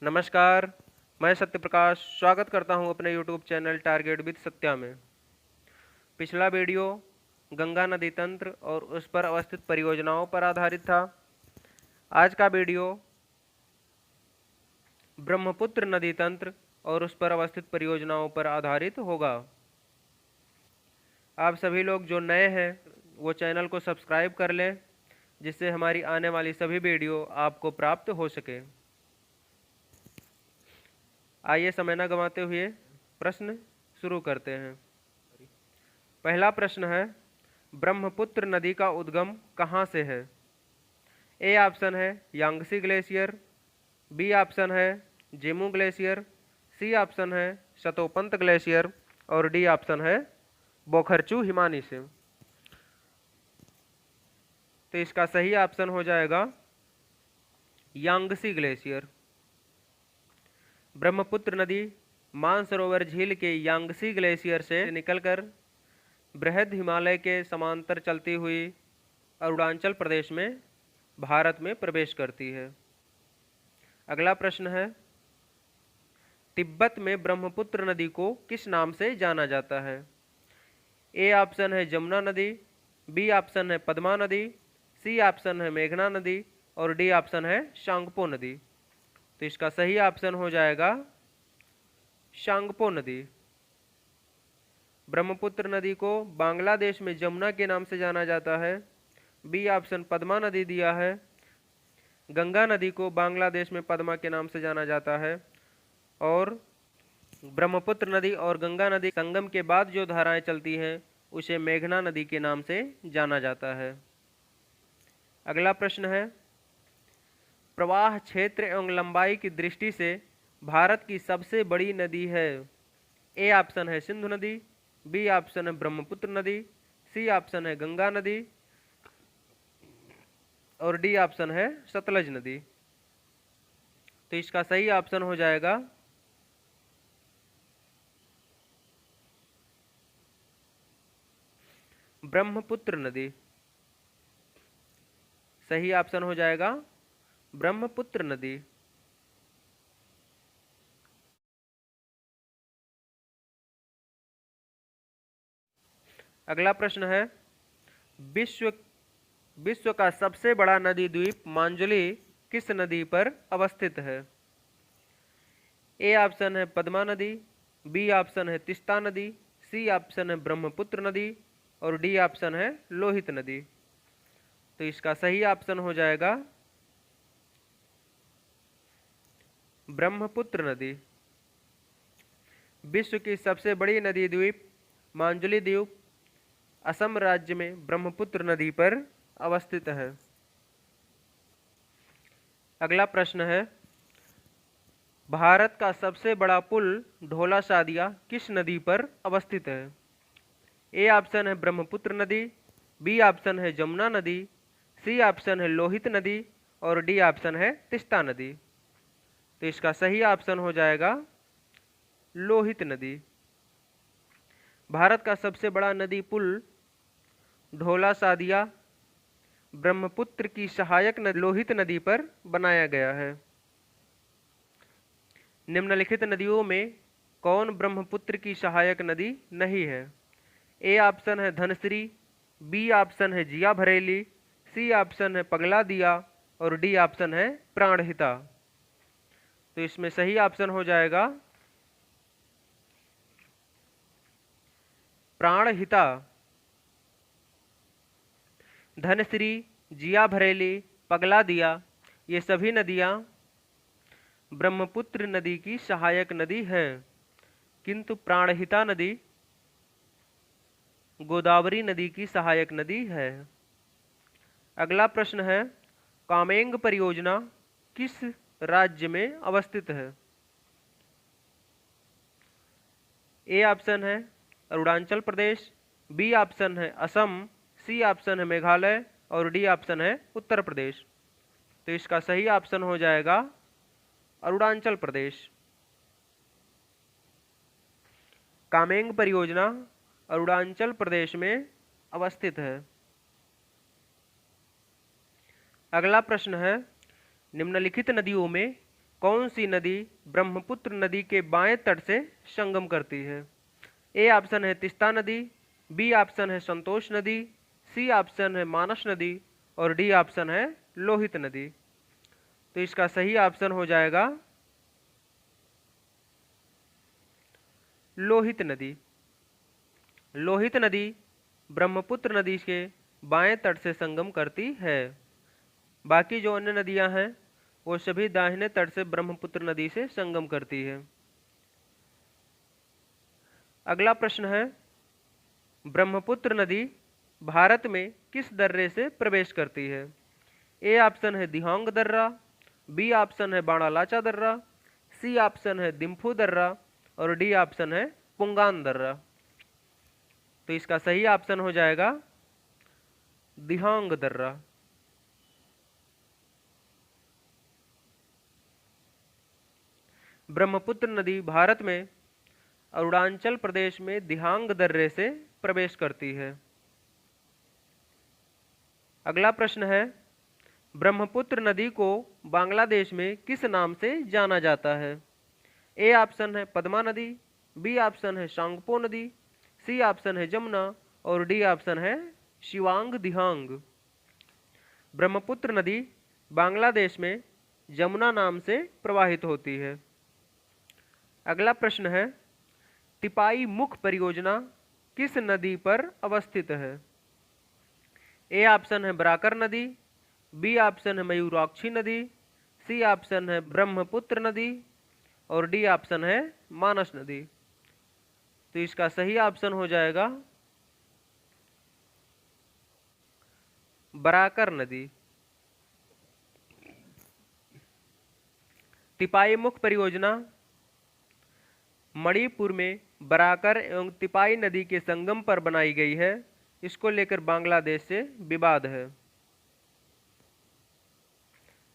नमस्कार, मैं सत्यप्रकाश स्वागत करता हूं अपने YouTube channel target with Satya में। पिछला वीडियो गंगा नदी तंत्र और उस पर अवस्थित परियोजनाओं पर आधारित था। आज का वीडियो ब्रह्मपुत्र नदी तंत्र और उस पर अवस्थित परियोजनाओं पर आधारित होगा। आप सभी लोग जो नए हैं वो चैनल को सब्सक्राइब कर लें, जिससे हमारी आने वाली सभी वीडियो आपको प्राप्त हो सके। आइए समय न गंवाते हुए प्रश्न शुरू करते हैं। पहला प्रश्न है, ब्रह्मपुत्र नदी का उद्गम कहाँ से है? ए ऑप्शन है यांगसी ग्लेशियर, बी ऑप्शन है जेमू ग्लेशियर, सी ऑप्शन है शतोपंत ग्लेशियर और डी ऑप्शन है बोखरचू हिमानी से। तो इसका सही ऑप्शन हो जाएगा यांगसी ग्लेशियर। ब्रह्मपुत्र नदी मानसरोवर झील के यांगसी ग्लेशियर से निकलकर बृहद हिमालय के समांतर चलती हुई अरुणाचल प्रदेश में भारत में प्रवेश करती है। अगला प्रश्न है, तिब्बत में ब्रह्मपुत्र नदी को किस नाम से जाना जाता है? ए ऑप्शन है जमुना नदी, बी ऑप्शन है पद्मा नदी, सी ऑप्शन है मेघना नदी और डी ऑप्शन है शांगपो नदी। तो इसका सही ऑप्शन हो जाएगा शांगपो नदी। ब्रह्मपुत्र नदी को बांग्लादेश में जमुना के नाम से जाना जाता है। बी ऑप्शन पद्मा नदी दिया है। गंगा नदी को बांग्लादेश में पद्मा के नाम से जाना जाता है और ब्रह्मपुत्र नदी और गंगा नदी संगम के बाद जो धाराएं चलती हैं उसे मेघना नदी के नाम से जाना जाता है। अगला प्रश्न है, प्रवाह क्षेत्र एवं लंबाई की दृष्टि से भारत की सबसे बड़ी नदी है? ए ऑप्शन है सिंधु नदी, बी ऑप्शन है ब्रह्मपुत्र नदी, सी ऑप्शन है गंगा नदी और डी ऑप्शन है सतलज नदी। तो इसका सही ऑप्शन हो जाएगा ब्रह्मपुत्र नदी। सही ऑप्शन हो जाएगा ब्रह्मपुत्र नदी। अगला प्रश्न है, विश्व का सबसे बड़ा नदी द्वीप मांजुली किस नदी पर अवस्थित है? ए ऑप्शन है पद्मा नदी, बी ऑप्शन है तीस्ता नदी, सी ऑप्शन है ब्रह्मपुत्र नदी और डी ऑप्शन है लोहित नदी। तो इसका सही ऑप्शन हो जाएगा ब्रह्मपुत्र नदी। विश्व की सबसे बड़ी नदी द्वीप मांजुली द्वीप असम राज्य में ब्रह्मपुत्र नदी पर अवस्थित है। अगला प्रश्न है, भारत का सबसे बड़ा पुल ढोला सादिया किस नदी पर अवस्थित है? ए ऑप्शन है ब्रह्मपुत्र नदी, बी ऑप्शन है जमुना नदी, सी ऑप्शन है लोहित नदी और डी ऑप्शन है तीस्ता नदी। तो इसका सही ऑप्शन हो जाएगा लोहित नदी। भारत का सबसे बड़ा नदी पुल ढोला सादिया ब्रह्मपुत्र की सहायक नदी लोहित नदी पर बनाया गया है। निम्नलिखित नदियों में कौन ब्रह्मपुत्र की सहायक नदी नहीं है? ए ऑप्शन है धनश्री, बी ऑप्शन है जिया भरेली, सी ऑप्शन है पगला दिया और डी ऑप्शन है प्राणहिता। तो इसमें सही ऑप्शन हो जाएगा प्राणहिता। धनश्री, जिया भरेली, पगला दिया ये सभी नदियां ब्रह्मपुत्र नदी की सहायक नदी है, किंतु प्राणहिता नदी गोदावरी नदी की सहायक नदी है। अगला प्रश्न है, कामेंग परियोजना किस राज्य में अवस्थित है? ए ऑप्शन है अरुणाचल प्रदेश, बी ऑप्शन है असम, सी ऑप्शन है मेघालय और डी ऑप्शन है उत्तर प्रदेश। तो इसका सही ऑप्शन हो जाएगा अरुणाचल प्रदेश। कामेंग परियोजना अरुणाचल प्रदेश में अवस्थित है। अगला प्रश्न है, निम्नलिखित नदियों में कौन सी नदी ब्रह्मपुत्र नदी के बाएं तट से संगम करती है? ए ऑप्शन है तीस्ता नदी, बी ऑप्शन है संतोष नदी, सी ऑप्शन है मानस नदी और डी ऑप्शन है लोहित नदी। तो इसका सही ऑप्शन हो जाएगा लोहित नदी। लोहित नदी ब्रह्मपुत्र नदी के बाएं तट से संगम करती है। बाकी जो अन्य नदियां हैं वो सभी दाहिने तट से ब्रह्मपुत्र नदी से संगम करती है। अगला प्रश्न है, ब्रह्मपुत्र नदी भारत में किस दर्रे से प्रवेश करती है? ए ऑप्शन है दिहांग दर्रा, बी ऑप्शन है बाणालाचा दर्रा, सी ऑप्शन है दिम्फू दर्रा और डी ऑप्शन है पुंगान दर्रा। तो इसका सही ऑप्शन हो जाएगा दिहांग दर्रा। ब्रह्मपुत्र नदी भारत में अरुणाचल प्रदेश में दिहांग दर्रे से प्रवेश करती है। अगला प्रश्न है, ब्रह्मपुत्र नदी को बांग्लादेश में किस नाम से जाना जाता है? ए ऑप्शन है पद्मा नदी, बी ऑप्शन है सांगपो नदी, सी ऑप्शन है जमुना और डी ऑप्शन है शिवांग दिहांग। ब्रह्मपुत्र नदी बांग्लादेश में जमुना नाम से प्रवाहित होती है। अगला प्रश्न है, तिपाई मुख परियोजना किस नदी पर अवस्थित है? ए ऑप्शन है बराकर नदी, बी ऑप्शन है मयूराक्षी नदी, सी ऑप्शन है ब्रह्मपुत्र नदी और डी ऑप्शन है मानस नदी। तो इसका सही ऑप्शन हो जाएगा बराकर नदी। तिपाई मुख परियोजना मणिपुर में बराकर एवं तिपाई नदी के संगम पर बनाई गई है। इसको लेकर बांग्लादेश से विवाद है।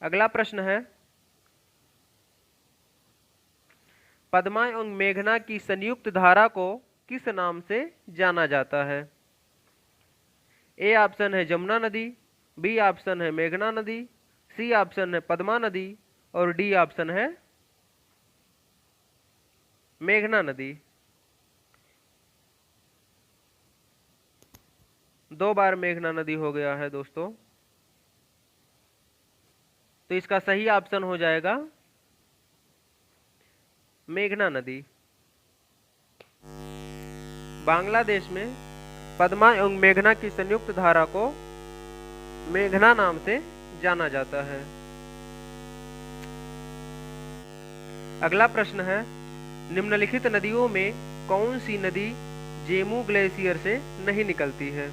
अगला प्रश्न है, पद्मा एवं मेघना की संयुक्त धारा को किस नाम से जाना जाता है? ए ऑप्शन है जमुना नदी, बी ऑप्शन है मेघना नदी, सी ऑप्शन है पद्मा नदी और डी ऑप्शन है मेघना नदी। 2 बार मेघना नदी हो गया है दोस्तों। तो इसका सही ऑप्शन हो जाएगा मेघना नदी। बांग्लादेश में पद्मा एवं मेघना की संयुक्त धारा को मेघना नाम से जाना जाता है। अगला प्रश्न है, निम्नलिखित नदियों में कौन सी नदी जेमू ग्लेशियर से नहीं निकलती है?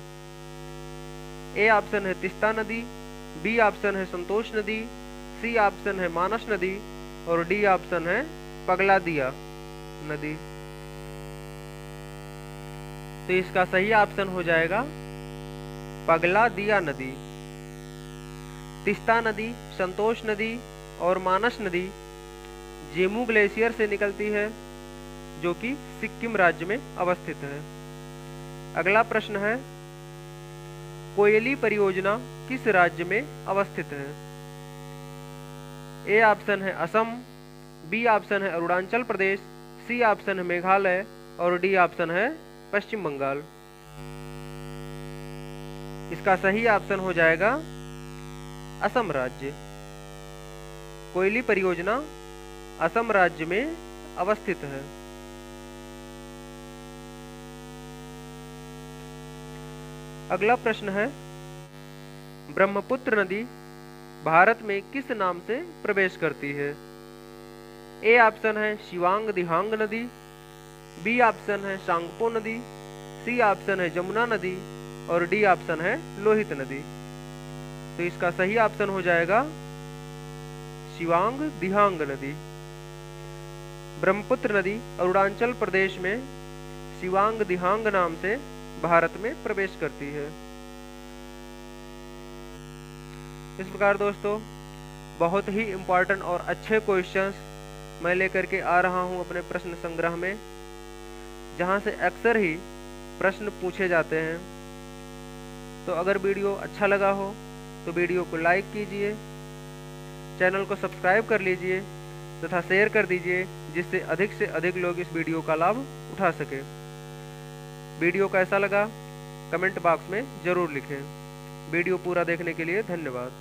ए ऑप्शन है तीस्ता नदी, बी ऑप्शन है संतोष नदी, सी ऑप्शन है मानस नदी और डी ऑप्शन है पगलादिया नदी। तो इसका सही ऑप्शन हो जाएगा पगलादिया नदी। तीस्ता नदी, संतोष नदी और मानस नदी जेमू ग्लेशियर से निकलती है, जो कि सिक्किम राज्य में अवस्थित है। अगला प्रश्न है, कोयली परियोजना किस राज्य में अवस्थित है? ए ऑप्शन है असम, बी ऑप्शन है अरुणाचल प्रदेश, सी ऑप्शन है मेघालय और डी ऑप्शन है पश्चिम बंगाल। इसका सही ऑप्शन हो जाएगा असम राज्य। कोयली परियोजना असम राज्य में अवस्थित है। अगला प्रश्न है, ब्रह्मपुत्र नदी भारत में किस नाम से प्रवेश करती है? ए ऑप्शन है शिवांग दिहांग नदी, बी ऑप्शन है सांगपो नदी, सी ऑप्शन है जमुना नदी और डी ऑप्शन है लोहित नदी। तो इसका सही ऑप्शन हो जाएगा शिवांग दिहांग नदी। ब्रह्मपुत्र नदी अरुणाचल प्रदेश में शिवांग दिहांग नाम से भारत में प्रवेश करती है। इस प्रकार दोस्तों बहुत ही इम्पोर्टेंट और अच्छे क्वेश्चंस मैं लेकर के आ रहा हूं अपने प्रश्न संग्रह में, जहां से अक्सर ही प्रश्न पूछे जाते हैं। तो अगर वीडियो अच्छा लगा हो तो वीडियो को लाइक कीजिए, चैनल को सब्सक्राइब कर लीजिए तथा शेयर कर दीजिए, जिससे अधिक से अधिक लोग इस वीडियो का लाभ उठा सके। वीडियो कैसा लगा कमेंट बॉक्स में ज़रूर लिखें। वीडियो पूरा देखने के लिए धन्यवाद।